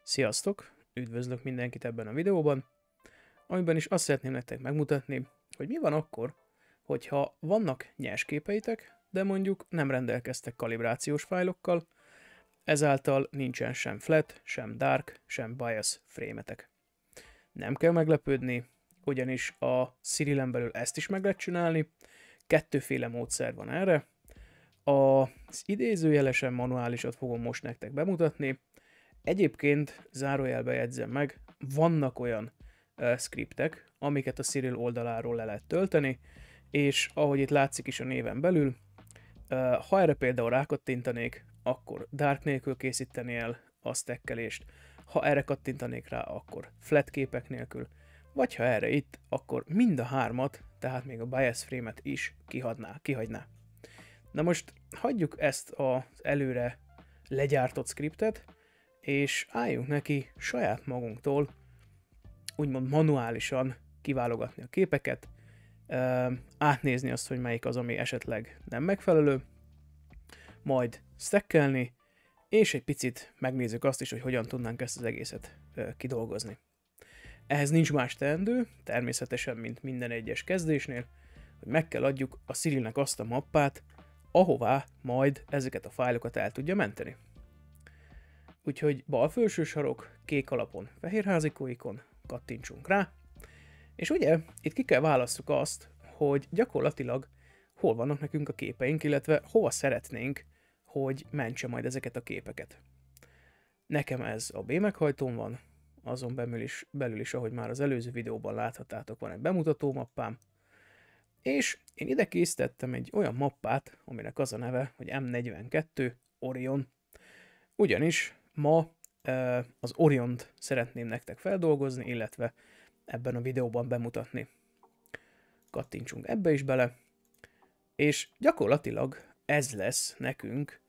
Sziasztok! Üdvözlök mindenkit ebben a videóban, amiben is azt szeretném nektek megmutatni, hogy mi van akkor, hogyha vannak nyersképeitek, de mondjuk nem rendelkeztek kalibrációs fájlokkal, ezáltal nincsen sem flat, sem dark, sem bias frame-etek. Nem kell meglepődni, ugyanis a Cyrillen belül ezt is meg lehet csinálni, kettőféle módszer van erre. Az idézőjelesen manuálisat fogom most nektek bemutatni. Egyébként zárójelbe jegyzem meg, vannak olyan scriptek, amiket a Cyril oldaláról le lehet tölteni, és ahogy itt látszik is a néven belül, ha erre például rákattintanék, akkor dark nélkül készíteni el a stackelést, ha erre kattintanék rá, akkor flat képek nélkül, vagy ha erre itt, akkor mind a hármat, tehát még a bias frame-et is kihagyná. Na most hagyjuk ezt az előre legyártott scriptet, és álljunk neki saját magunktól, úgymond manuálisan kiválogatni a képeket, átnézni azt, hogy melyik az, ami esetleg nem megfelelő, majd stackelni, és egy picit megnézzük azt is, hogy hogyan tudnánk ezt az egészet kidolgozni. Ehhez nincs más teendő, természetesen, mint minden egyes kezdésnél, hogy meg kell adjuk a Cyrilnek azt a mappát, ahová majd ezeket a fájlokat el tudja menteni. Úgyhogy bal felső sarok, kék alapon fehér házikó ikon, kattintsunk rá, és ugye itt ki kell válasszuk azt, hogy gyakorlatilag hol vannak nekünk a képeink, illetve hova szeretnénk, hogy mentse majd ezeket a képeket. Nekem ez a B meghajtón van, azon belül is, ahogy már az előző videóban láthattátok, van egy bemutató mappám, és én ide készítettem egy olyan mappát, aminek az a neve, hogy M42 Orion, ugyanis ma az Oriont szeretném nektek feldolgozni, illetve ebben a videóban bemutatni. Kattintsunk ebbe is bele, és gyakorlatilag ez lesz nekünk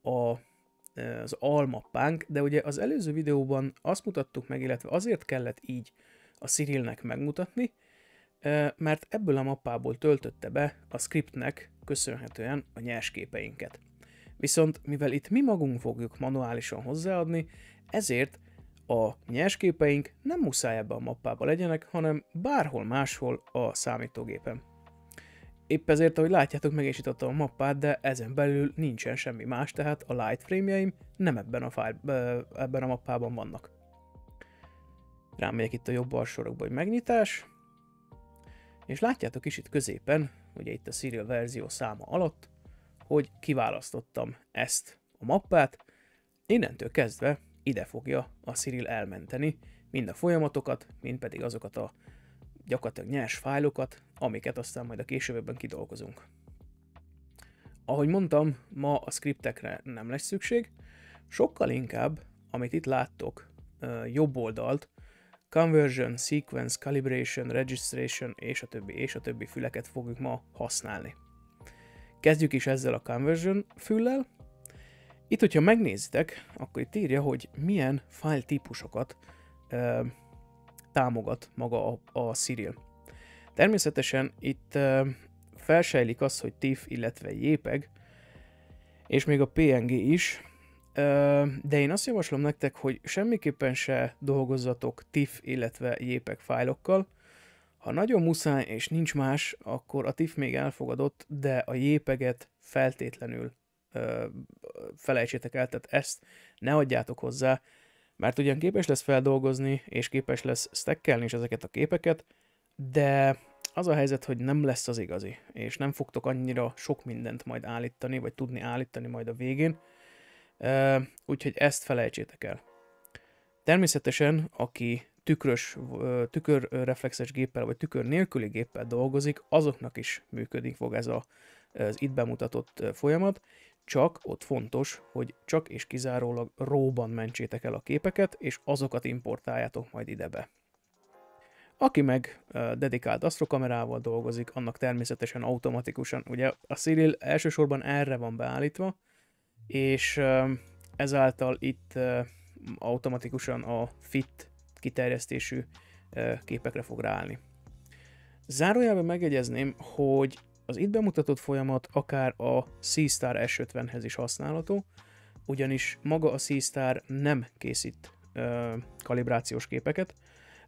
az almappánk, de ugye az előző videóban azt mutattuk meg, illetve azért kellett így a Cyrilnek megmutatni, mert ebből a mappából töltötte be a scriptnek köszönhetően a nyersképeinket. Viszont mivel itt mi magunk fogjuk manuálisan hozzáadni, ezért a nyersképeink nem muszáj ebbe a mappába legyenek, hanem bárhol máshol a számítógépen. Épp ezért, ahogy látjátok, meg is nyitottam a mappát, de ezen belül nincsen semmi más, tehát a light frame-jeim nem ebben a mappában vannak. Rámegyek itt a jobb alsórakba, hogy megnyitás, és látjátok is itt középen, ugye itt a Cyril verzió száma alatt, hogy kiválasztottam ezt a mappát, innentől kezdve ide fogja a Cyril elmenteni mind a folyamatokat, mind pedig azokat a gyakorlatilag nyers fájlokat, amiket aztán majd a későbbiekben kidolgozunk. Ahogy mondtam, ma a scriptekre nem lesz szükség, sokkal inkább, amit itt láttok jobb oldalt, Conversion, Sequence, Calibration, Registration és a többi füleket fogjuk ma használni. Kezdjük is ezzel a Conversion füllel. Itt, hogyha megnézitek, akkor itt írja, hogy milyen file típusokat támogat maga a Cyril. Természetesen itt felsejlik az, hogy TIFF, illetve JPEG, és még a PNG is, de én azt javaslom nektek, hogy semmiképpen se dolgozzatok TIFF, illetve JPEG fájlokkal. Ha nagyon muszáj és nincs más, akkor a TIFF még elfogadott, de a JPEG-et feltétlenül felejtsétek el, tehát ezt ne adjátok hozzá, mert ugyan képes lesz feldolgozni, és képes lesz stackelni is ezeket a képeket, de az a helyzet, hogy nem lesz az igazi, és nem fogtok annyira sok mindent majd állítani, vagy tudni állítani majd a végén, úgyhogy ezt felejtsétek el. Természetesen, aki tükörreflexes géppel, vagy tükör nélküli géppel dolgozik, azoknak is működik fog ez az itt bemutatott folyamat, csak ott fontos, hogy csak és kizárólag RAW-ban mentsétek el a képeket, és azokat importáljátok majd ide be. Aki meg dedikált asztrokamerával dolgozik, annak természetesen automatikusan, ugye a Cyril elsősorban erre van beállítva, és ezáltal itt automatikusan a fit kiterjesztésű képekre fog ráállni. Zárójelben megjegyezném, hogy az itt bemutatott folyamat akár a C-Star S50-hez is használható, ugyanis maga a C-Star nem készít kalibrációs képeket,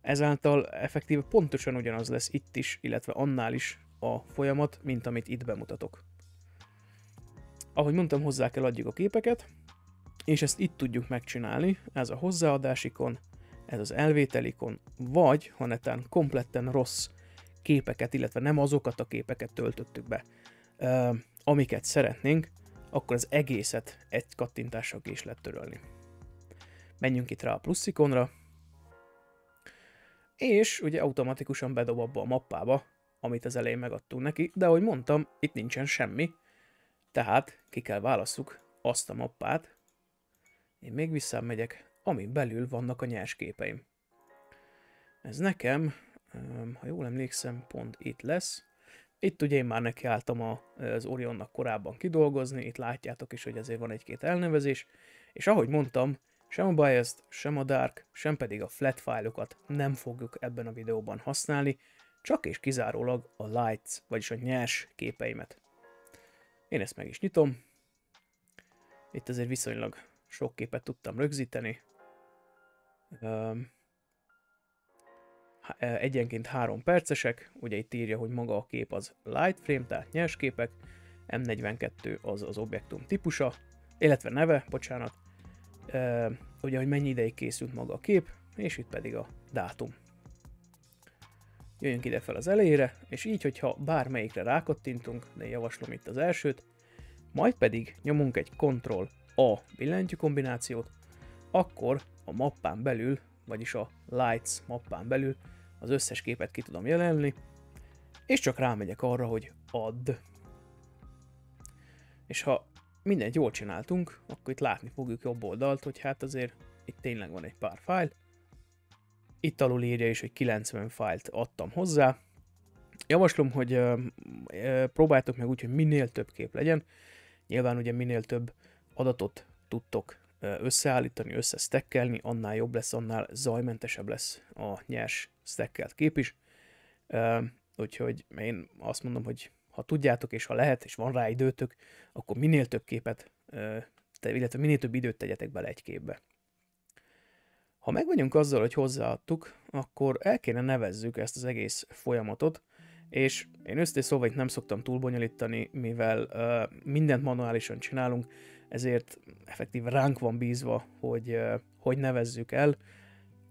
ezáltal effektíve pontosan ugyanaz lesz itt is, illetve annál is a folyamat, mint amit itt bemutatok. Ahogy mondtam, hozzá kell adjuk a képeket, és ezt itt tudjuk megcsinálni, ez a hozzáadásikon, ez az elvételikon, vagy ha netán kompletten rossz képeket, illetve nem azokat a képeket töltöttük be, amiket szeretnénk, akkor az egészet egy kattintással ki is lehet törölni. Menjünk itt rá a plusz ikonra, és ugye automatikusan bedob abba a mappába, amit az elején megadtunk neki, de ahogy mondtam, itt nincsen semmi, tehát ki kell válasszuk azt a mappát, én még visszamegyek, amin belül vannak a nyers képeim. Ez nekem, ha jól emlékszem, pont itt lesz. Itt ugye én már nekiálltam az Orionnak korábban kidolgozni, itt látjátok is, hogy azért van egy-két elnevezés, és ahogy mondtam, sem a Biased, sem a Dark, sem pedig a flat fájlokat nem fogjuk ebben a videóban használni, csak és kizárólag a lights, vagyis a nyers képeimet. Én ezt meg is nyitom. Itt azért viszonylag sok képet tudtam rögzíteni. Egyenként 3 percesek, ugye itt írja, hogy maga a kép az light frame, tehát nyers képek, M42 az az objektum típusa, illetve neve, bocsánat, ugye, hogy mennyi ideig készült maga a kép, és itt pedig a dátum. Jöjjünk ide fel az elejére, és így, hogyha bármelyikre rákattintunk, de én javaslom itt az elsőt, majd pedig nyomunk egy Ctrl-A billentyű kombinációt, akkor a mappán belül, vagyis a Lights mappán belül az összes képet ki tudom jelölni, és csak rámegyek arra, hogy Add. És ha mindent jól csináltunk, akkor itt látni fogjuk jobb oldalt, hogy hát azért itt tényleg van egy pár fájl. Itt alul írja is, hogy 90 fájlt adtam hozzá. Javaslom, hogy próbáljátok meg úgy, hogy minél több kép legyen. Nyilván ugye minél több adatot tudtok összeállítani, összestackelni, annál jobb lesz, annál zajmentesebb lesz a nyers stackelt kép is. Úgyhogy én azt mondom, hogy ha tudjátok, és ha lehet, és van rá időtök, akkor minél több képet, illetve minél több időt tegyetek bele egy képbe. Ha meg vagyunk azzal, hogy hozzáadtuk, akkor el kéne nevezzük ezt az egész folyamatot, és én őszintén szóval itt nem szoktam túlbonyolítani, mivel mindent manuálisan csinálunk, ezért effektív ránk van bízva, hogy nevezzük el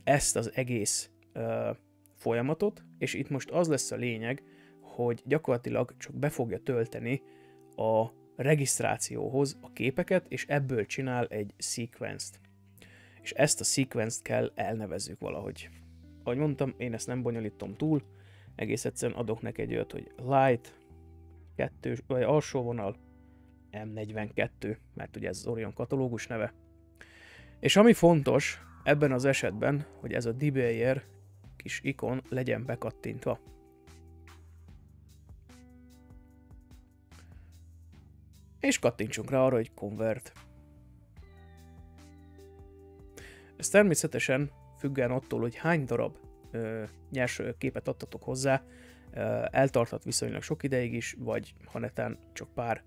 ezt az egész folyamatot, és itt most az lesz a lényeg, hogy gyakorlatilag csak be fogja tölteni a regisztrációhoz a képeket, és ebből csinál egy sequence-t. És ezt a sequence-t kell elnevezzük valahogy. Ahogy mondtam, én ezt nem bonyolítom túl, egész egyszerűen adok neki egy olyat, hogy light 2, vagy alsó vonal M42, mert ugye ez az Orion katalógus neve. És ami fontos ebben az esetben, hogy ez a debugger kis ikon legyen bekattintva. És kattintsunk rá arra, hogy convert. Ez természetesen függően attól, hogy hány darab nyers képet adtatok hozzá, eltarthat viszonylag sok ideig is, vagy ha netán csak pár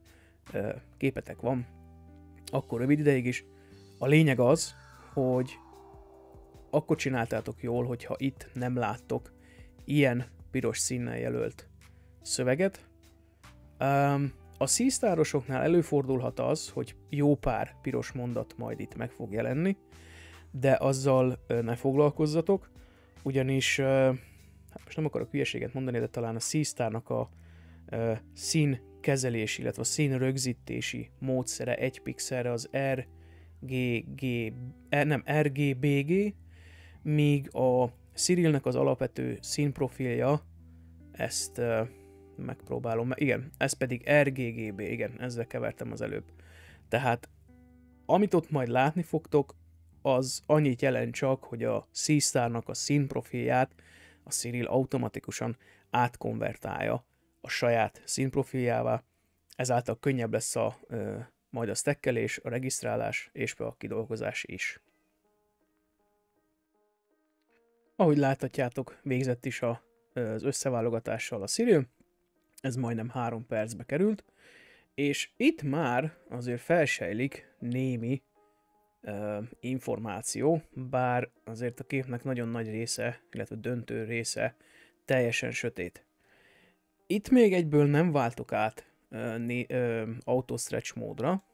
képetek van, akkor rövid ideig is. A lényeg az, hogy akkor csináltátok jól, hogyha itt nem láttok ilyen piros színnel jelölt szöveget. A C-sztárosoknál előfordulhat az, hogy jó pár piros mondat majd itt meg fog jelenni, de azzal ne foglalkozzatok, ugyanis most nem akarok hülyeséget mondani, de talán a C-sztárnak a színkezelés, illetve a színrögzítési módszere egy pixelre az RGBG, míg a Cyrilnek az alapvető színprofilja, ezt megpróbálom, igen, ez pedig RGGB, igen, ezzel kevertem az előbb. Tehát amit ott majd látni fogtok, az annyit jelent csak, hogy a C-sztárnak a színprofilját a Cyril automatikusan átkonvertálja a saját színprofiljává, ezáltal könnyebb lesz majd a stackelés, a regisztrálás és a kidolgozás is. Ahogy láthatjátok, végzett is az összeválogatással a Cyril, ez majdnem 3 percbe került, és itt már azért felsejlik némi információ, bár azért a képnek nagyon nagy része, illetve döntő része teljesen sötét. Itt még egyből nem váltok át auto stretch módra,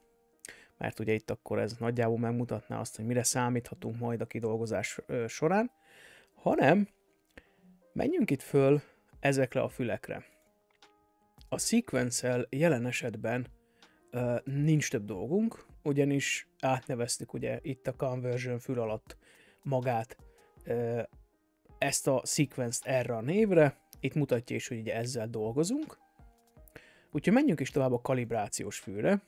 mert ugye itt akkor ez nagyjából megmutatná azt, hogy mire számíthatunk majd a kidolgozás során, hanem menjünk itt föl ezekre a fülekre. A sequence-el jelen esetben nincs több dolgunk, ugyanis átneveztük ugye itt a conversion fül alatt magát ezt a sequence-t erre a névre, itt mutatja is, hogy ugye ezzel dolgozunk. Úgyhogy menjünk is tovább a kalibrációs fülre,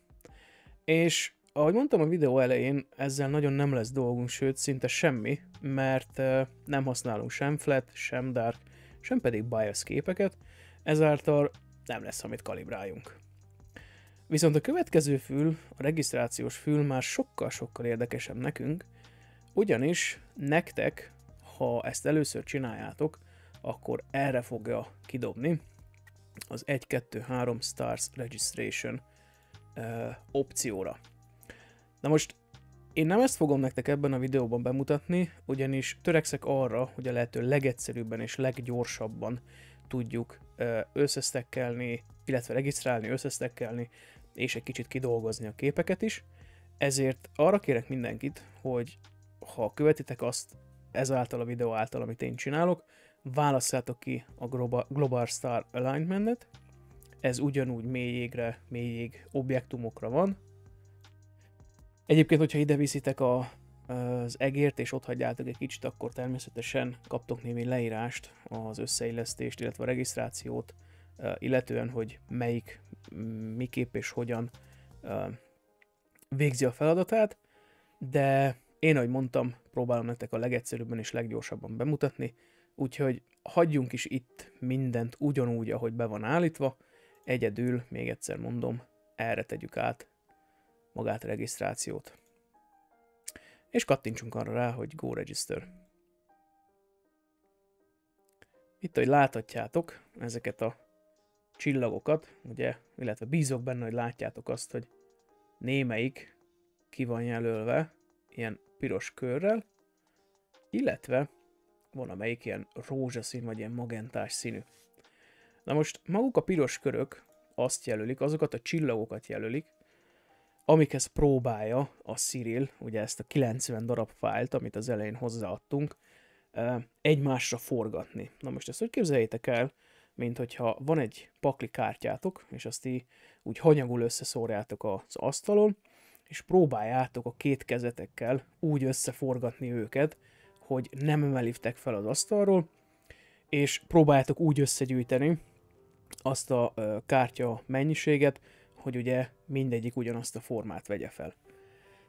és ahogy mondtam a videó elején, ezzel nagyon nem lesz dolgunk, sőt szinte semmi, mert nem használunk sem flat, sem dark, sem pedig bias képeket, ezáltal nem lesz, amit kalibráljunk. Viszont a következő fül, a regisztrációs fül már sokkal-sokkal érdekesebb nekünk, ugyanis nektek, ha ezt először csináljátok, akkor erre fogja kidobni az 1-2-3 Stars Registration opcióra. Na most én nem ezt fogom nektek ebben a videóban bemutatni, ugyanis törekszek arra, hogy a lehető legegyszerűbben és leggyorsabban tudjuk összesztekkelni, illetve regisztrálni, összesztekkelni, és egy kicsit kidolgozni a képeket is. Ezért arra kérek mindenkit, hogy ha követitek azt ezáltal a videó által, amit én csinálok, válasszátok ki a Global Star Alignment-et. Ez ugyanúgy mélyjég objektumokra van. Egyébként, hogyha ide viszitek az egért, és ott hagyjátok egy kicsit, akkor természetesen kaptok némi leírást, az összeillesztést, illetve a regisztrációt, illetően, hogy melyik, miképp és hogyan végzi a feladatát, de én, ahogy mondtam, próbálom nektek a legegyszerűbben és leggyorsabban bemutatni, úgyhogy hagyjunk is itt mindent ugyanúgy, ahogy be van állítva, egyedül, még egyszer mondom, erre tegyük át magát a regisztrációt. És kattintsunk arra rá, hogy Go Register. Itt, hogy láthatjátok ezeket a csillagokat, ugye, illetve bízok benne, hogy látjátok azt, hogy némelyik ki van jelölve ilyen piros körrel, illetve van amelyik ilyen rózsaszín, vagy ilyen magentás színű. Na most maguk a piros körök azt jelölik, azokat a csillagokat jelölik, amikhez próbálja a Cyril, ugye ezt a 90 darab fájlt, amit az elején hozzáadtunk, egymásra forgatni. Na most ezt úgy képzeljétek el, mint hogyha van egy pakli kártyátok, és azt így úgy hanyagul összeszórjátok az asztalon, és próbáljátok a két kezetekkel úgy összeforgatni őket, hogy nem emelítek fel az asztalról, és próbáljátok úgy összegyűjteni azt a kártya mennyiséget, hogy ugye mindegyik ugyanazt a formát vegye fel.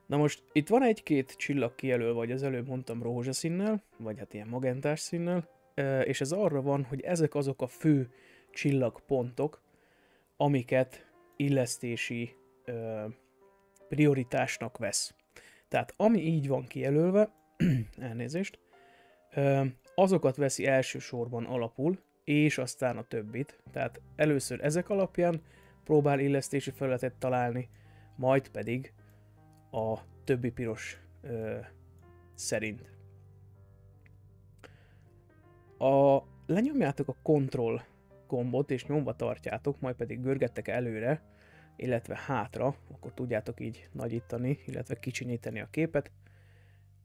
Na most itt van egy-két csillag kijelölve, vagy az előbb mondtam rózsaszínnel, vagy hát ilyen magentás színnel, és ez arra van, hogy ezek azok a fő csillagpontok, amiket illesztési prioritásnak vesz. Tehát ami így van kijelölve, elnézést, azokat veszi elsősorban alapul, és aztán a többit. Tehát először ezek alapján próbál illesztési felületet találni, majd pedig a többi piros szerint. Lenyomjátok a Ctrl gombot, és nyomva tartjátok, majd pedig görgettek előre, illetve hátra, akkor tudjátok így nagyítani, illetve kicsinyíteni a képet,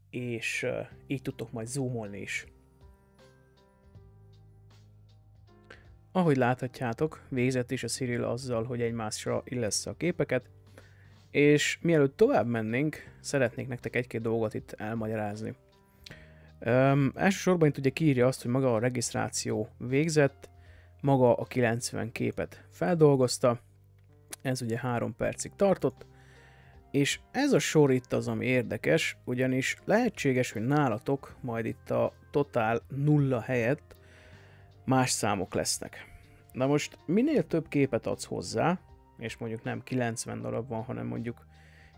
és így tudtok majd zoomolni is. Ahogy láthatjátok, végzett is a Cyril azzal, hogy egymásra illessze a képeket, és mielőtt tovább mennénk, szeretnék nektek egy-két dolgot itt elmagyarázni. Elsősorban itt ugye kiírja azt, hogy maga a regisztráció végzett, maga a 90 képet feldolgozta, ez ugye 3 percig tartott, és ez a sor itt az, ami érdekes, ugyanis lehetséges, hogy nálatok majd itt a totál 0 helyett más számok lesznek. Na most minél több képet adsz hozzá, és mondjuk nem 90 darab van, hanem mondjuk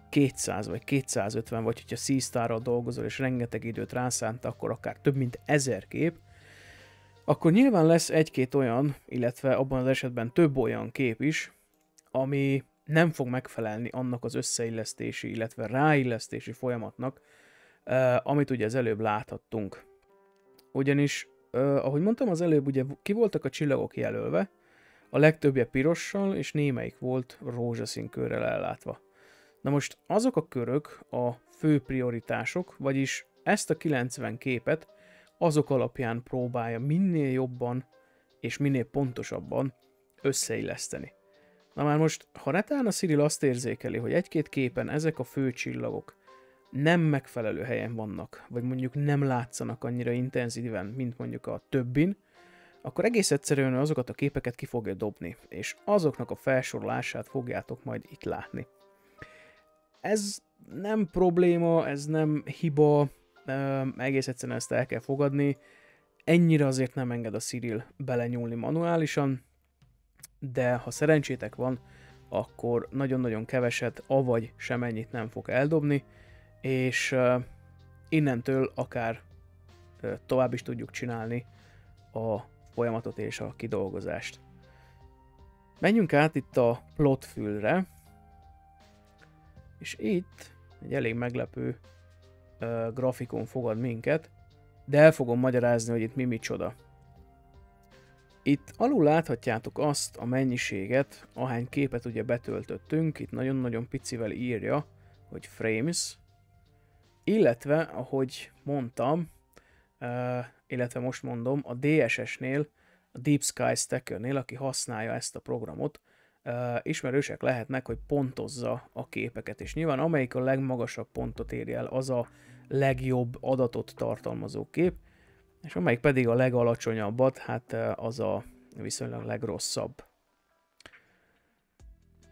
200 vagy 250, vagy hogyha C-Starral dolgozol és rengeteg időt rászánta, akkor akár több mint 1000 kép, akkor nyilván lesz egy-két olyan, illetve abban az esetben több olyan kép is, ami nem fog megfelelni annak az összeillesztési, illetve ráillesztési folyamatnak, amit ugye az előbb láthattunk. Ugyanis, ahogy mondtam az előbb, ugye ki voltak a csillagok jelölve, a legtöbbje pirossal, és némelyik volt rózsaszín körrel ellátva. Na most azok a körök a fő prioritások, vagyis ezt a 90 képet azok alapján próbálja minél jobban és minél pontosabban összeilleszteni. Na már most, ha netán a Cyril azt érzékeli, hogy egy-két képen ezek a fő csillagok nem megfelelő helyen vannak, vagy mondjuk nem látszanak annyira intenzíven, mint mondjuk a többin, akkor egész egyszerűen azokat a képeket ki fogja dobni, és azoknak a felsorolását fogjátok majd itt látni. Ez nem probléma, ez nem hiba, egész egyszerűen ezt el kell fogadni. Ennyire azért nem enged a Cyril belenyúlni manuálisan, de ha szerencsétek van, akkor nagyon-nagyon keveset, avagy semennyit nem fog eldobni, és innentől akár tovább is tudjuk csinálni a folyamatot és a kidolgozást. Menjünk át itt a plotfülre, és itt egy elég meglepő grafikon fogad minket, de el fogom magyarázni, hogy itt mi micsoda. Itt alul láthatjátok azt a mennyiséget, ahány képet ugye betöltöttünk, itt nagyon-nagyon picivel írja, hogy frames, illetve, ahogy mondtam, illetve most mondom, a DSS-nél, a Deep Sky Stackernél, aki használja ezt a programot, ismerősek lehetnek, hogy pontozza a képeket, és nyilván amelyik a legmagasabb pontot ér el, az a legjobb adatot tartalmazó kép, és amelyik pedig a legalacsonyabbat, hát az a viszonylag legrosszabb.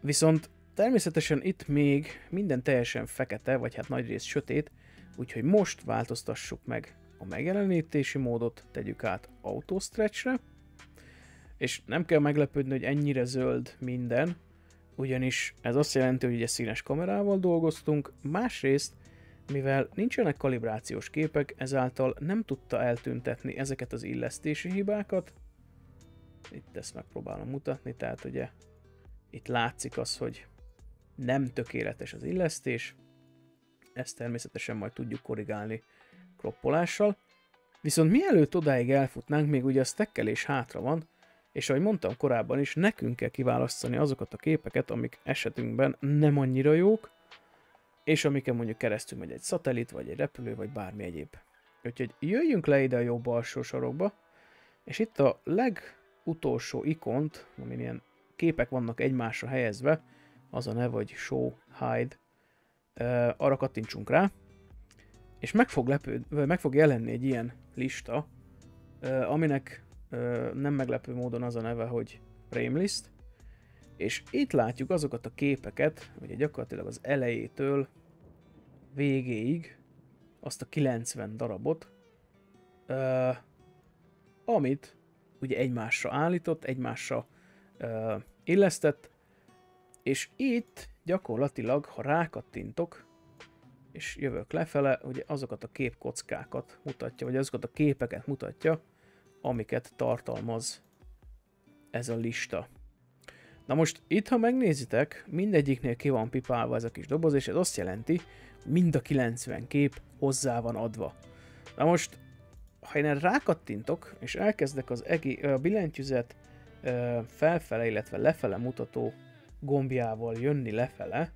Viszont természetesen itt még minden teljesen fekete, vagy hát nagyrészt sötét, úgyhogy most változtassuk meg a megjelenítési módot, tegyük át Auto Stretchre, és nem kell meglepődni, hogy ennyire zöld minden, ugyanis ez azt jelenti, hogy ugye színes kamerával dolgoztunk, másrészt, mivel nincsenek kalibrációs képek, ezáltal nem tudta eltüntetni ezeket az illesztési hibákat. Itt ezt megpróbálom mutatni, tehát ugye itt látszik az, hogy nem tökéletes az illesztés, ezt természetesen majd tudjuk korrigálni kroppolással. Viszont mielőtt odáig elfutnánk, még ugye a stackelés hátra van, és ahogy mondtam korábban is, nekünk kell kiválasztani azokat a képeket, amik esetünkben nem annyira jók, és amiken mondjuk keresztül megy egy szatellit, vagy egy repülő, vagy bármi egyéb. Úgyhogy jöjjünk le ide a jobb alsó sarokba, és itt a legutolsó ikont, amin ilyen képek vannak egymásra helyezve, az a neve, hogy Show Hide, arra kattintsunk rá, és meg fog jelenni egy ilyen lista, aminek nem meglepő módon az a neve, hogy Frame List, és itt látjuk azokat a képeket, ugye gyakorlatilag az elejétől végéig azt a 90 darabot, amit ugye egymásra állított, egymásra illesztett, és itt gyakorlatilag, ha rákattintok, és jövök lefele, ugye azokat a képkockákat mutatja, vagy azokat a képeket mutatja, amiket tartalmaz ez a lista. Na most itt, ha megnézitek, mindegyiknél ki van pipálva ez a kis doboz, és ez azt jelenti, mind a 90 kép hozzá van adva. Na most, ha én erre rákattintok, és elkezdek a billentyűzet felfele, illetve lefele mutató gombjával jönni lefele,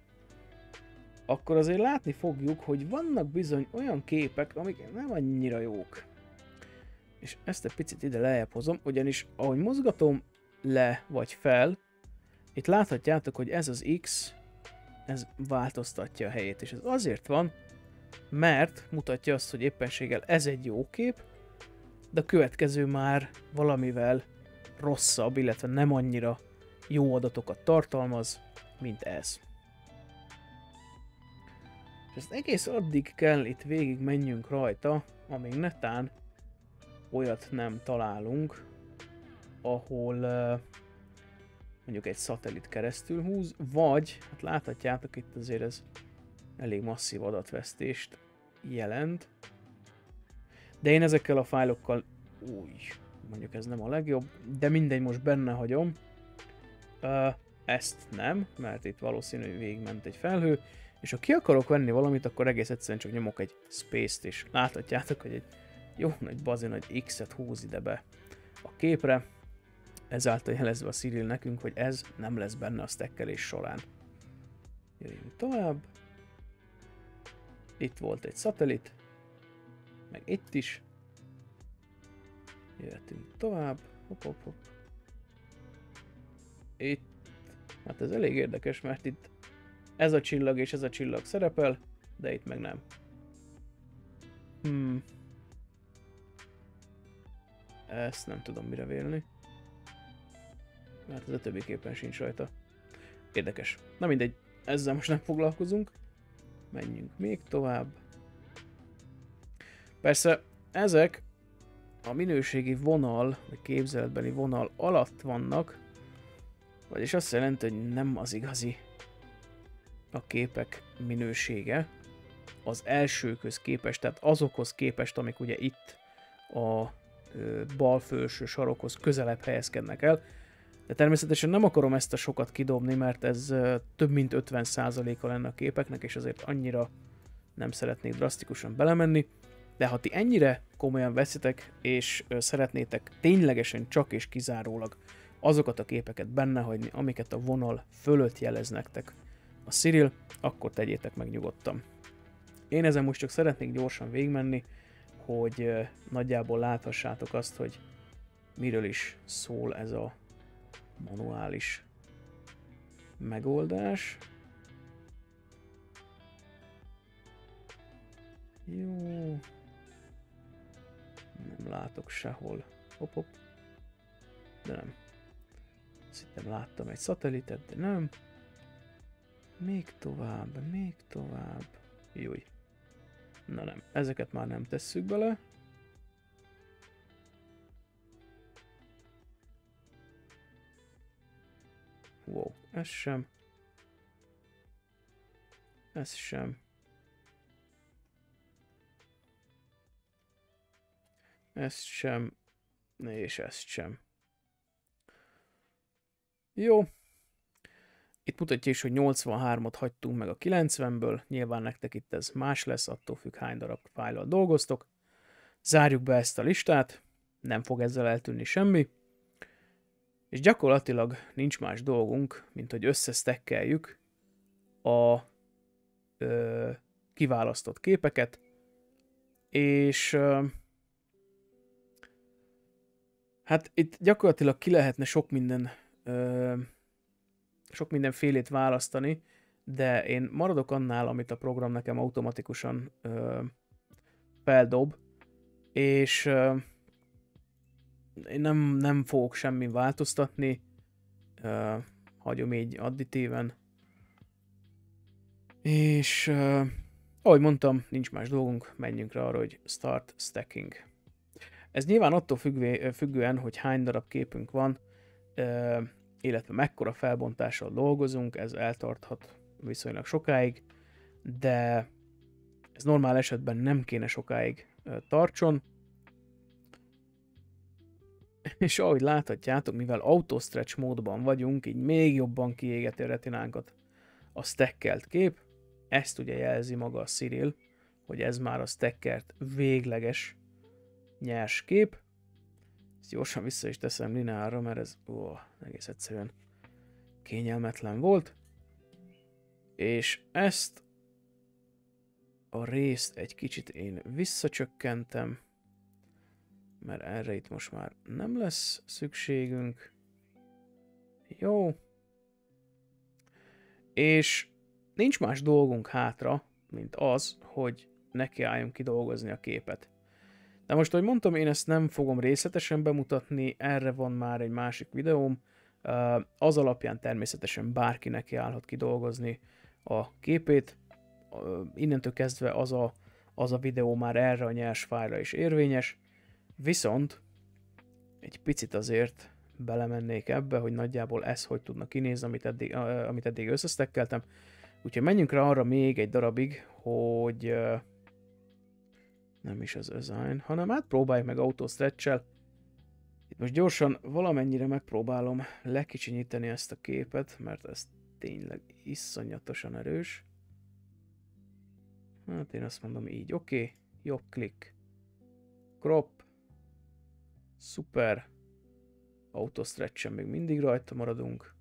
akkor azért látni fogjuk, hogy vannak bizony olyan képek, amik nem annyira jók. És ezt egy picit ide lejjebb hozom, ugyanis ahogy mozgatom le vagy fel, itt láthatjátok, hogy ez az X, ez változtatja a helyét, és ez azért van, mert mutatja azt, hogy éppenséggel ez egy jó kép, de a következő már valamivel rosszabb, illetve nem annyira jó adatokat tartalmaz, mint ez. És ezt egész addig kell itt végig menjünk rajta, amíg netán olyat nem találunk, ahol mondjuk egy szatellit keresztül húz, vagy, hát láthatjátok itt azért ez elég masszív adatvesztést jelent. De én ezekkel a fájlokkal, mondjuk ez nem a legjobb, de mindegy, most benne hagyom. ezt nem, mert itt valószínű, hogy végigment egy felhő, és ha ki akarok venni valamit, akkor egész egyszerűen csak nyomok egy space-t, és láthatjátok, hogy egy jó nagy bazi nagy X-et húz ide be a képre, ezáltal jelezve a Cyril nekünk, hogy ez nem lesz benne a stackelés során. Jöjjünk tovább. Itt volt egy szatellit, meg itt is. Jöhetünk tovább. Hopp, hopp, hopp. Itt, hát ez elég érdekes, mert itt ez a csillag és ez a csillag szerepel, de itt meg nem. Ezt nem tudom mire vélni. Mert ez a többi képen sincs rajta. Érdekes. Na mindegy, ezzel most nem foglalkozunk. Menjünk még tovább. Persze ezek a minőségi vonal, vagy képzeletbeli vonal alatt vannak, vagyis azt jelenti, hogy nem az igazi a képek minősége az elsőkhöz képest, tehát azokhoz képest, amik ugye itt a bal felső sarokhoz közelebb helyezkednek el. De természetesen nem akarom ezt a sokat kidobni, mert ez több mint 50%-a lenne a képeknek, és azért annyira nem szeretnék drasztikusan belemenni. De ha ti ennyire komolyan veszitek, és szeretnétek ténylegesen csak és kizárólag azokat a képeket benne hagyni, amiket a vonal fölött jelez nektek a Cyril, akkor tegyétek meg nyugodtan. Én ezen most csak szeretnék gyorsan végigmenni, hogy nagyjából láthassátok azt, hogy miről is szól ez a manuális megoldás. Jó. Nem látok sehol. Hopp, hopp. De nem. Azt hittem láttam egy szatellitet, de nem. Még tovább, még tovább. Júj. Na nem, ezeket már nem tesszük bele. Wow, ez sem. Ez sem. Ez sem. És ezt sem. Jó. Itt mutatja is, hogy 83-ot hagytunk meg a 90-ből. Nyilván nektek itt ez más lesz, attól függ, hány darab fájllal dolgoztok. Zárjuk be ezt a listát. Nem fog ezzel eltűnni semmi. És gyakorlatilag nincs más dolgunk, mint hogy összesztekkeljük a kiválasztott képeket, és hát itt gyakorlatilag ki lehetne sok mindenfélét választani, de én maradok annál, amit a program nekem automatikusan feldob, és én nem fogok semmi változtatni, hagyom így additíven, és ahogy mondtam, nincs más dolgunk, menjünk rá arra, hogy Start Stacking. Ez nyilván attól függően, hogy hány darab képünk van, illetve mekkora felbontással dolgozunk, ez eltarthat viszonylag sokáig, de ez normál esetben nem kéne sokáig tartson. És ahogy láthatjátok, mivel auto stretch módban vagyunk, így még jobban kiégeti a retinánkat a stackelt kép. Ezt ugye jelzi maga a Cyril, hogy ez már a stackelt végleges nyers kép. Ezt gyorsan vissza is teszem lineárra, mert ez egész egyszerűen kényelmetlen volt. És ezt a részt egy kicsit én visszacsökkentem, mert erre itt most már nem lesz szükségünk. Jó. És nincs más dolgunk hátra, mint az, hogy nekiálljunk kidolgozni a képet. De most, ahogy mondtam, én ezt nem fogom részletesen bemutatni, erre van már egy másik videóm. Az alapján természetesen bárki nekiállhat kidolgozni a képét. Innentől kezdve az a videó már erre a nyers fájlra is érvényes. Viszont egy picit azért belemennék ebbe, hogy nagyjából ez hogy tudna kinézni, amit eddig összesztekkeltem. Úgyhogy menjünk rá arra még egy darabig, hogy nem is az assign, hanem hát próbáljuk meg auto stretch-el. Itt most gyorsan valamennyire megpróbálom lekicsinyíteni ezt a képet, mert ez tényleg iszonyatosan erős. Hát én azt mondom így, oké, jobb klik, crop, szuper, autostretchen még mindig rajta maradunk.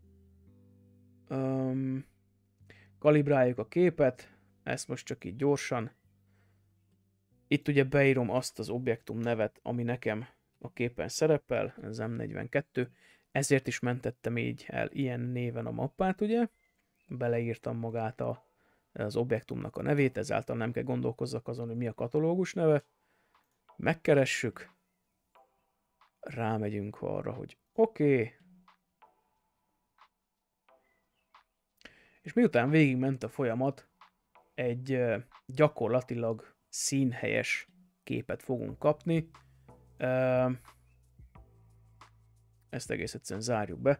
Kalibráljuk a képet, ezt most csak így gyorsan. Itt ugye beírom azt az objektum nevet, ami nekem a képen szerepel, ez M42, ezért is mentettem így el ilyen néven a mappát, ugye. Beleírtam magát az objektumnak a nevét, ezáltal nem kell gondolkozzak azon, hogy mi a katalógus neve. Megkeressük, rámegyünk arra, hogy oké. És miután végigment a folyamat, egy gyakorlatilag színhelyes képet fogunk kapni. Ezt egész egyszerűen zárjuk be.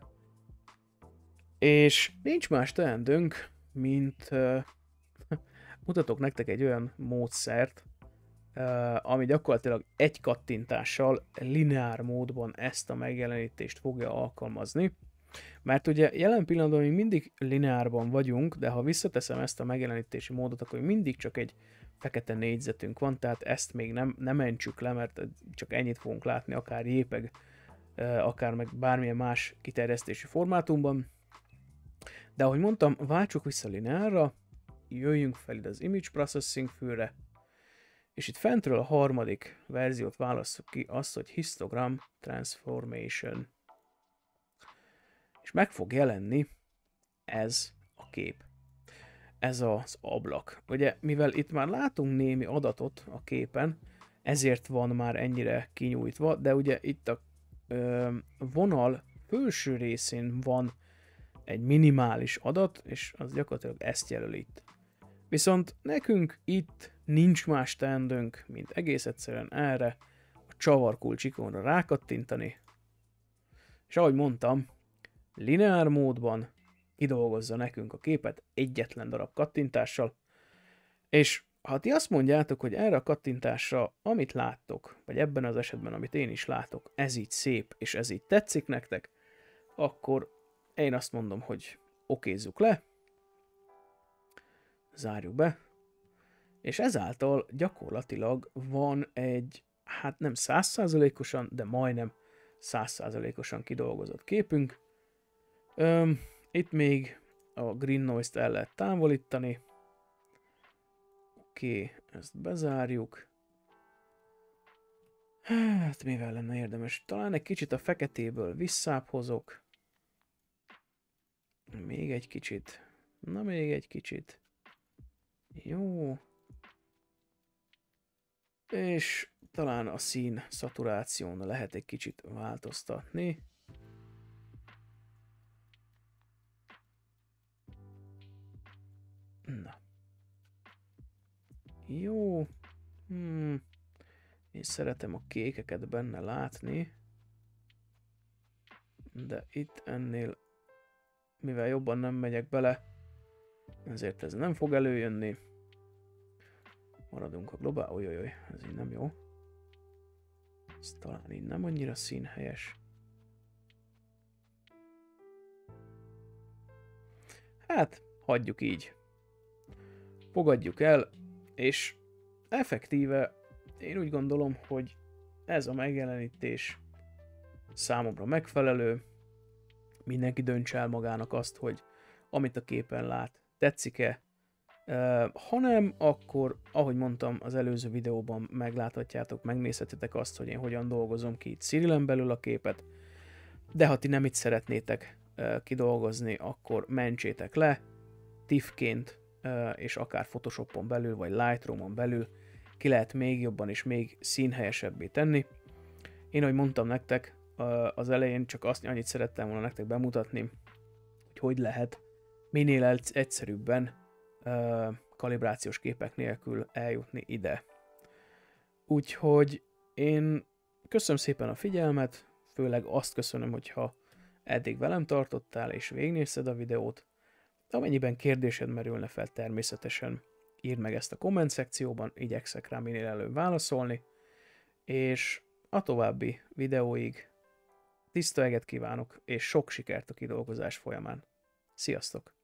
És nincs más teendőnk, mint mutatok nektek egy olyan módszert, ami gyakorlatilag egy kattintással lineár módban ezt a megjelenítést fogja alkalmazni. Mert ugye jelen pillanatban még mindig lineárban vagyunk, de ha visszateszem ezt a megjelenítési módot, akkor mindig csak egy fekete négyzetünk van, tehát ezt még nem mentsük le, mert csak ennyit fogunk látni, akár JPEG, akár meg bármilyen más kiterjesztési formátumban. De ahogy mondtam, váltsuk vissza lineárra, jöjjünk fel ide az Image Processing fülre, és itt fentről a harmadik verziót válasszuk ki, azt, hogy Histogram Transformation. És meg fog jelenni ez a kép. Ez az ablak. Ugye, mivel itt már látunk némi adatot a képen, ezért van már ennyire kinyújtva, de ugye itt a vonal felső részén van egy minimális adat, és az gyakorlatilag ezt jelöl itt. Viszont nekünk itt nincs más teendőnk, mint egész egyszerűen erre a csavarkulcs ikonra rákattintani, és ahogy mondtam, lineár módban kidolgozza nekünk a képet egyetlen darab kattintással, és ha ti azt mondjátok, hogy erre a kattintásra, amit láttok, vagy ebben az esetben, amit én is látok, ez így szép, és ez így tetszik nektek, akkor én azt mondom, hogy okézzuk le, zárjuk be, és ezáltal gyakorlatilag van egy, hát nem 100%-osan, de majdnem 100%-osan kidolgozott képünk. Itt még a Green Noise-t el lehet távolítani. Oké, ezt bezárjuk. Hát mivel lenne érdemes? Talán egy kicsit a feketéből visszább hozok. Még egy kicsit. Na még egy kicsit. Jó. És talán a szín szaturáción lehet egy kicsit változtatni. Na. Jó. Én szeretem a kékeket benne látni. De itt ennél, mivel jobban nem megyek bele, ezért ez nem fog előjönni. Maradunk a globál... Ojojoj, ez így nem jó. Ez talán így nem annyira színhelyes. Hát, hagyjuk így. Fogadjuk el, és effektíve én úgy gondolom, hogy ez a megjelenítés számomra megfelelő. Mindenki döntse el magának azt, hogy amit a képen lát, tetszik-e. Ha nem, akkor, ahogy mondtam az előző videóban, megláthatjátok, megnézhetitek azt, hogy én hogyan dolgozom ki itt Cyrillen belül a képet. De ha ti nem itt szeretnétek kidolgozni, akkor mentsétek le TIFF-ként, és akár Photoshopon belül, vagy Lightroomon belül ki lehet még jobban és még színhelyesebbé tenni. Én, ahogy mondtam nektek, az elején csak annyit szerettem volna nektek bemutatni, hogy lehet minél egyszerűbben kalibrációs képek nélkül eljutni ide. Úgyhogy én köszönöm szépen a figyelmet, főleg azt köszönöm, hogyha eddig velem tartottál és végignézted a videót. Amennyiben kérdésed merülne fel, természetesen írd meg ezt a komment szekcióban, igyekszek rá minél előbb válaszolni, és a további videóig Tiszta eget kívánok, és sok sikert a kidolgozás folyamán. Sziasztok!